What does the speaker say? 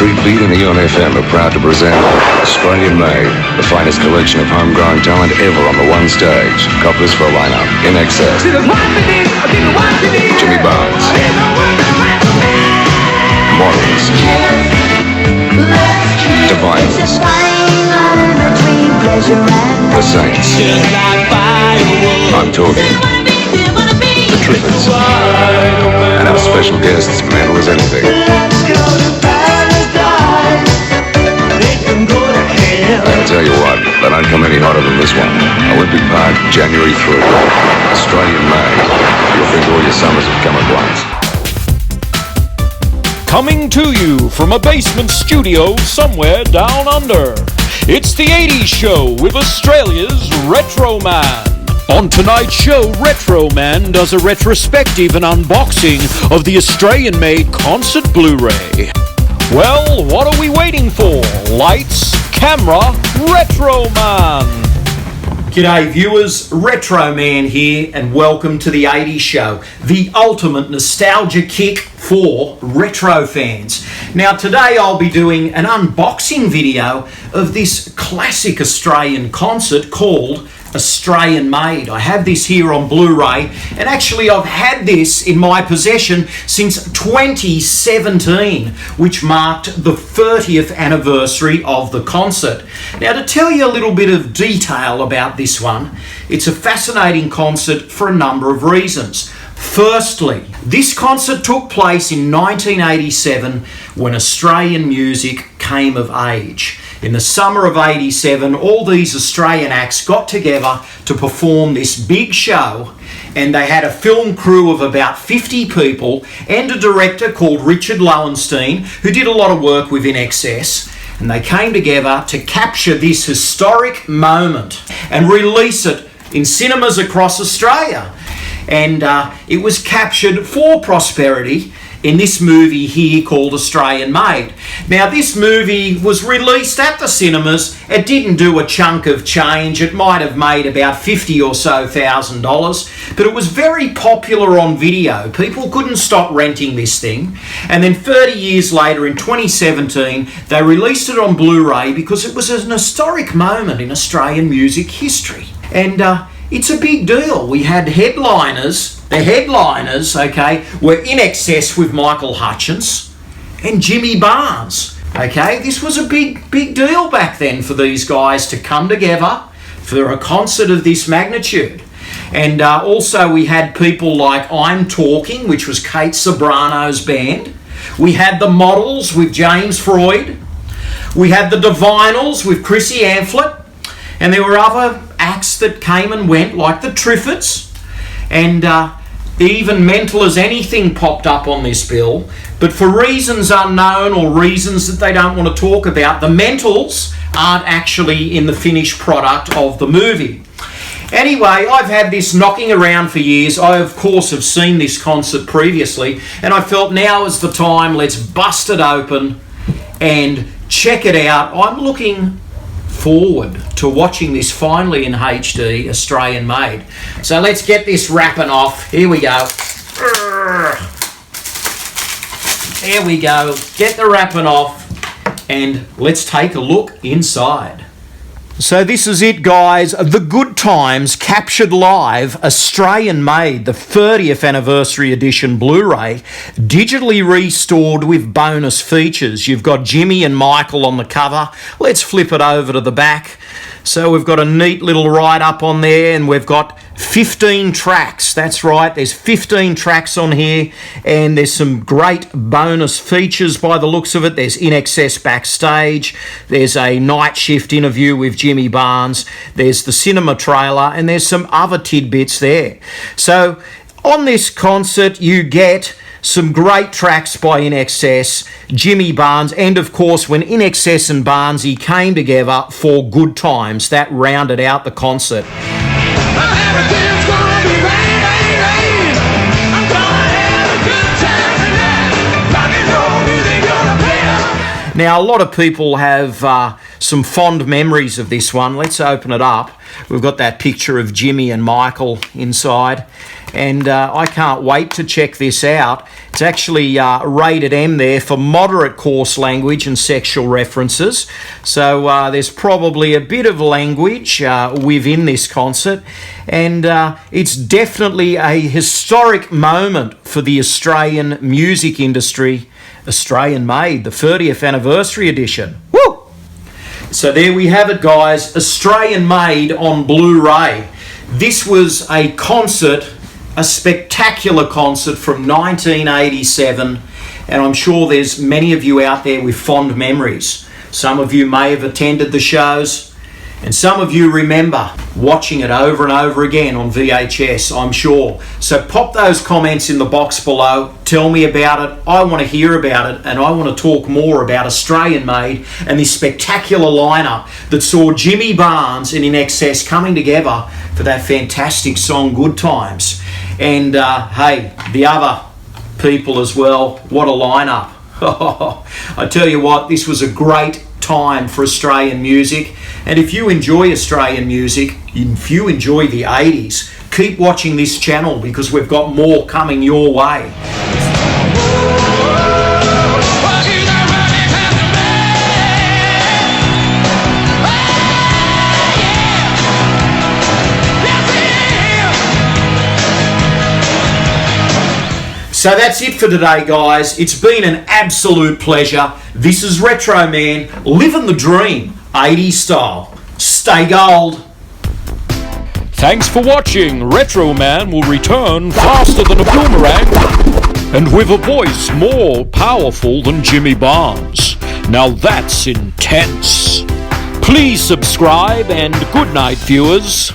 Street Beat and Eon FM are proud to present Australian Made, the finest collection of homegrown talent ever on the one stage. Coppers for a lineup: INXS, Jimmy Barnes, Models, Diviners, The Saints. I'm talking the Triffids, and our special guests, Mental as Anything. I'll tell you what, they don't come any hotter than this one. Olympic Park, January 3. Australian Made. You'll think all your summers have come at once. Coming to you from a basement studio somewhere down under. It's the 80s Show with Australia's Retro Man. On tonight's show, Retro Man does a retrospective and unboxing of the Australian-made concert Blu-ray. Well, what are we waiting for? Lights, camera, Retro Man! G'day viewers, Retro Man here, and welcome to the 80s Show, the ultimate nostalgia kick for retro fans. Now today I'll be doing an unboxing video of this classic Australian concert called Australian Made. I have this here on Blu-ray, and actually I've had this in my possession since 2017, which marked the 30th anniversary of the concert. Now, to tell you a little bit of detail about this one, it's a fascinating concert for a number of reasons. Firstly, this concert took place in 1987 when Australian music came of age. In the summer of 87, all these Australian acts got together to perform this big show, and they had a film crew of about 50 people and a director called Richard Lowenstein, who did a lot of work with INXS, and they came together to capture this historic moment and release it in cinemas across Australia. And it was captured for prosperity in this movie here called Australian Made. Now, this movie was released at the cinemas. It didn't do a chunk of change. It might have made about $50,000 or so, but it was very popular on video. People couldn't stop renting this thing. And then 30 years later, in 2017, they released it on Blu-ray because it was an historic moment in Australian music history. And it's a big deal. We had headliners. The headliners, okay, were INXS with Michael Hutchence and Jimmy Barnes, okay? This was a big deal back then for these guys to come together for a concert of this magnitude. And also we had people like I'm Talking, which was Kate Sobrano's band. We had the Models with James Freud. We had the Divinals with Chrissy Amphlett. And there were other acts that came and went, like the Triffids. And even Mental as Anything popped up on this bill. But for reasons unknown or reasons that they don't want to talk about, the Mentals aren't actually in the finished product of the movie. Anyway, I've had this knocking around for years. I, of course, have seen this concert previously, and I felt now is the time. Let's bust it open and check it out. I'm looking forward to watching this finally in HD, Australian Made. So let's get this wrapping off. Here we go. There we go. Get the wrapping off and let's take a look inside. So this is it, guys. The Good Times captured live, Australian Made, the 30th anniversary edition Blu-ray, digitally restored with bonus features. You've got Jimmy and Michael on the cover. Let's flip it over to the back. So we've got a neat little write-up on there, and we've got 15 tracks. That's right, there's 15 tracks on here, and there's some great bonus features by the looks of it. There's INXS backstage, there's a night shift interview with Jimmy Barnes, there's the cinema trailer, and there's some other tidbits there. So on this concert, you get some great tracks by INXS, Jimmy Barnes, and of course when INXS and Barnesy came together for Good Times, that rounded out the concert. Now, a lot of people have some fond memories of this one. Let's open it up. We've got that picture of Jimmy and Michael inside. and I can't wait to check this out. It's actually rated M there for moderate coarse language and sexual references, so there's probably a bit of language within this concert, and it's definitely a historic moment for the Australian music industry. Australian made, the 30th anniversary edition. Woo! So there we have it, guys, Australian made on Blu-ray. This was a concert, a spectacular concert from 1987, and I'm sure there's many of you out there with fond memories. Some of you may have attended the shows, and some of you remember watching it over and over again on VHS, I'm sure. So pop those comments in the box below. Tell me about it. I want to hear about it, and I want to talk more about Australian Made and this spectacular lineup that saw Jimmy Barnes and INXS coming together for that fantastic song Good Times. And hey, the other people as well. What a lineup. I tell you what, this was a great time for Australian music, and if you enjoy Australian music, if you enjoy the 80s, keep watching this channel because we've got more coming your way. So that's it for today, guys. It's been an absolute pleasure. This is Retro Man, living the dream, 80s style. Stay gold. Thanks for watching. Retro Man will return faster than a boomerang and with a voice more powerful than Jimmy Barnes. Now that's intense. Please subscribe and good night, viewers.